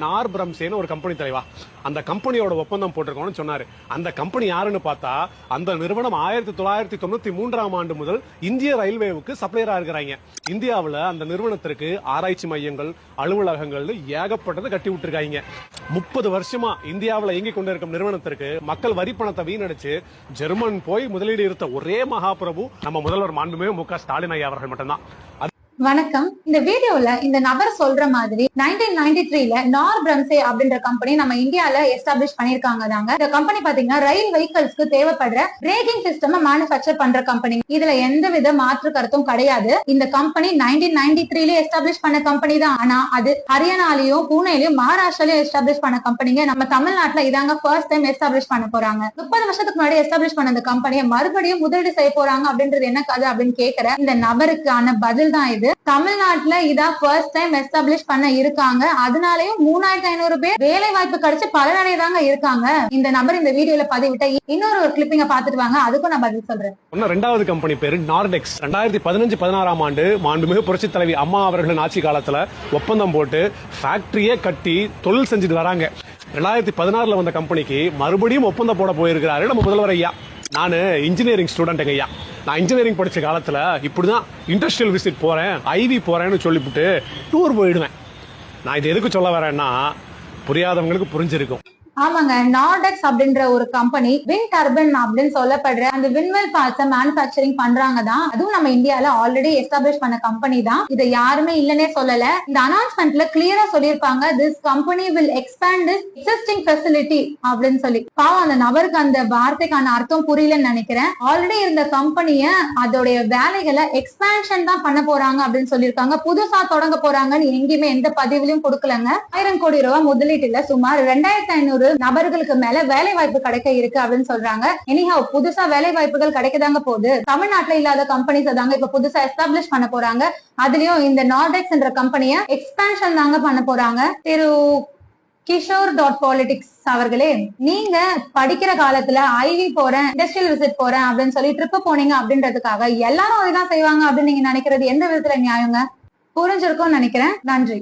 நார் பிரம்சேன்னு ஒரு கம்பெனி தலைவா, அந்த கம்பெனியோட ஒப்பந்தம் போட்டிருக்கோம்னு சொன்னாரு. அந்த கம்பெனி யாருன்னு பார்த்தா, அந்த நிறுவனம் 1993 முதல் இந்திய ரயில்வேவுக்கு சப்ளையரா இருக்கிறாங்க. இந்தியாவில் அந்த நிறுவனத்திற்கு ஆராய்ச்சி மையங்கள், அலுவலகங்கள் ஏகப்பட்டது கட்டி விட்டுருக்காங்க. 30 வருஷமா இந்தியாவில் இயங்கிக் கொண்டிருக்கும் நிறுவனத்திற்கு மக்கள் வரி பணத்தை வீணடிச்சு ஜெர்மன் போய் முதலீடு இருந்த ஒரே மகாபிரபு நம்ம முதல்வர் மாண்புமிகு மு.க. ஸ்டாலின் ஐயா அவர்கள் மட்டும்தான். வணக்கம். இந்த வீடியோல இந்த நபர் சொல்ற மாதிரி 1993ல நார் பிரம்சே அப்படின்ற கம்பெனி நம்ம இந்தியால எஸ்டாப்ளிஷ் பண்ணிருக்காங்க தாங்க. இந்த கம்பெனி பாத்தீங்கன்னா ரயில் வெஹிக்கிள்ஸ்க்கு தேவைப்படுற பிரேக்கிங் சிஸ்டம் மேனுஃபேக்சர் பண்ற கம்பெனி. இதுல எந்த வித மாற்று கருத்தும் கிடையாது. இந்த கம்பெனி 1993ல எஸ்டாப்ளிஷ் பண்ண கம்பெனி தான். ஆனா அது ஹரியானாலையும் பூனேலையும் மகாராஷ்டிராலையும் எஸ்டாப்ளிஷ் பண்ண கம்பெனிங்க. நம்ம தமிழ்நாட்டுல இதாங்க ஃபர்ஸ்ட் டைம் எஸ்டாப்ளிஷ் பண்ண போறாங்க. 30 வருஷத்துக்கு முன்னாடி எஸ்டாப்ளிஷ் பண்ண இந்த கம்பெனியை மறுபடியும் முதலீடு செய்ய போறாங்க அப்படின்றது என்ன கதை அப்படின்னு கேட்கிற இந்த நபருக்கான பதில் தான் இது. தமிழ்நாட்டுல இதான் ஃபர்ஸ்ட் டைம் எஸ்டாப்ளிஷ் பண்ண இருக்காங்க. அதனாலயும் 3500 பேர் வேலை வாய்ப்பு கிடைச்சு பலனடைதாங்க இருக்காங்க. இந்த நபர் இந்த வீடியோல பதிவிட்ட இன்னொரு கிளிப்பிங்க பாத்துட்டு வாங்க, அதுக்கும் நான் பதில் சொல்றேன். ரெண்டாவது கம்பெனி பேரு நார்டெக்ஸ். 2015-16 ஆண்டு மாண்புமிகு புரட்சி தலைவி அம்மா அவர்களின் ஆட்சி காலத்துல ஒப்பந்தம் போட்டு ஃபேக்டரியே கட்டி தொழில் செஞ்சுட்டு வராங்க. 2016 வந்த கம்பெனிக்கு மறுபடியும் ஒப்பந்தம் போட போயிருக்கிறாரு நம்ம முதல்வர் ஐயா. நானு இன்ஜினியரிங் ஸ்டூடெண்ட் ஐயா. நான் இன்ஜினியரிங் படிச்ச காலத்துல இப்படிதான் இண்டஸ்ட்ரியல் விசிட் போறேன், ஐவி போறேன்னு சொல்லிவிட்டு டூர் போயிடுவேன். நான் இது எதுக்கு சொல்ல வரேன்னா, புரியாதவங்களுக்கு புரிஞ்சிருக்கும். ஆமாங்க, நார்டெக்ஸ் அப்படின்ற ஒரு கம்பெனி விண்ட் டர்பைன் அப்படின்னு சொல்லப்படுற அந்த விண்வெல் பார்ட்ஸை மேனுஃபேக்சரிங் பண்றாங்க தான். அதுவும் நம்ம இந்தியால ஆல்ரெடி எஸ்டாப்ளிஷ் பண்ண கம்பெனி தான். இதை யாருமே இல்லனே சொல்லல. இந்த அனௌன்ஸ்மெண்ட்ல கிளியரா சொல்லியிருப்பாங்க, this company will expand this existing facility அப்படின்னு சொல்லி. பாவம் அந்த நபருக்கு அந்த வார்த்தைக்கான அர்த்தம் புரியலன்னு நினைக்கிறேன். ஆல்ரெடி இருந்த கம்பெனிய அதோடைய வேலைகளை எக்ஸ்பேன்ஷன் தான் பண்ண போறாங்க அப்படின்னு சொல்லியிருக்காங்க. புதுசா தொடங்க போறாங்கன்னு எங்கேயுமே எந்த பதிவிலையும் கொடுக்கலங்க. 1000 கோடி ரூபாய் முதலீட்டுல சுமார் 2500 நபர்களுக்கு மேல வேலை வாய்ப்பு கிடைக்க இருக்கு அப்படின்னு சொல்றாங்க. எனிஹவ் புதுசா வேலை வாய்ப்புகள் கிடைக்கதாங்க போகுது. தமிழ்நாட்டுல இல்லாத கம்பெனிஸ் தாங்க இப்ப புதுசா எஸ்டாப்ளிஷ் பண்ண போறாங்க. அதுலயும் இந்த நார்டெக்ஸ் என்ற கம்பெனிய எக்ஸ்பான்ஷன் தாங்க பண்ண போறாங்க. திரு கிஷோர்.politics அவர்களே, நீங்க படிக்கிற காலத்துல ஐவி போறேன், இண்டஸ்ட்ரியல் விசிட் போறேன் அப்படின்னு சொல்லி ட்ரிப் போனீங்க அப்படின்றதுக்காக எல்லாரும் அதுதான் செய்வாங்க அப்படின்னு நீங்க நினைக்கிறது எந்த விதத்துல நியாயங்க? புரிஞ்சிருக்கும்னு நினைக்கிறேன். நன்றி.